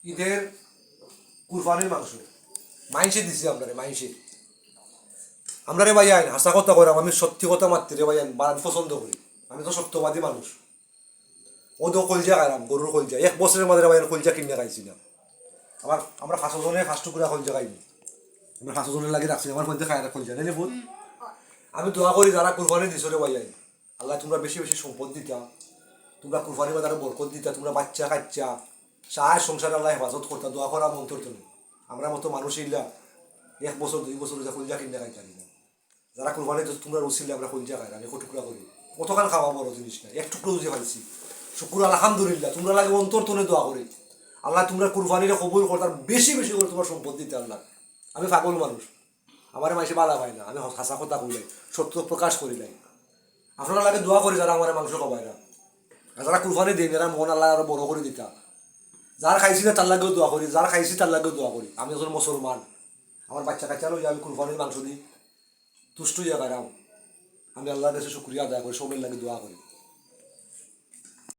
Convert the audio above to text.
ঈদের কুরবানির মাংস মাইসে দিছি আমরা রে মাইসে আমরা রে ভাই আইন হাসা কথা কইরাম আমি সত্যি কথা মারতে রে ভাই আইন বান পছন্দ করি আমি তো সত্যবাদী মানুষ ও তো কলজা খাইলাম গরুর কলজা 1 বছরের মধ্যে ভাই কলজা কিনে খাইছিলাম আমরা 5 জনে 5 টুকরা কলজা খাইনি আমরা 5 জনের লাগে রাখছি আমার মধ্যে খাই কলজা নেই বহুত আমি দোয়া করি যারা কুরবানি দিছো রে ভাই আইন আল্লাহ তোমরা বেশি বেশি সম্পদ দিতা তোমরা কুরবানির মধ্যে আরো বরকত দিতা তোমরা বাচ্চা কাচ্চা সাহায্য সংসারে আল্লাহ হেফাজত করতা দোয়া করা মন্তর তুমি আমরা মতো মানুষ ইল্লা 1 বছর 2 বছর কলজা কিনে খাইতে পারি না যারা কুরবানি তোমরা রসিলে আমরা কলজা খাই আমি টুকরা করি কতখান খাওয়া বড় জিনিস না এক টুকরো যে খাইছি শুকুর আলহামদুলিল্লাহ তোমরা লাগে অন্তর তনে দোয়া করি আল্লাহ তোমরা কুরবানিটা কবুল করতার বেশি বেশি করে তোমার সম্পদ দিতে আল্লাহ আমি পাগল মানুষ আমার মাসে বালা পাই না আমি হাসা কথা কইলাই সত্য প্রকাশ করি নাই আপনারা লাগে দোয়া করি যারা আমার মাংস খাবাই না যারা কুরবানি দিন এরা মন আল্লাহ আরো বড় করে দিতা যার খাইছি না তার লাগেও দোয়া করি যার খাইছি তার লাগেও দোয়া করি আমি যখন মুসলমান আমার বাচ্চা কাচ্চা লই আমি কুরবানির মাংস দিই তুষ্ট হইয়া গারাম আমি আল্লাহর কাছে শুকরিয়া আদায় করি সবের লাগে দোয়া করি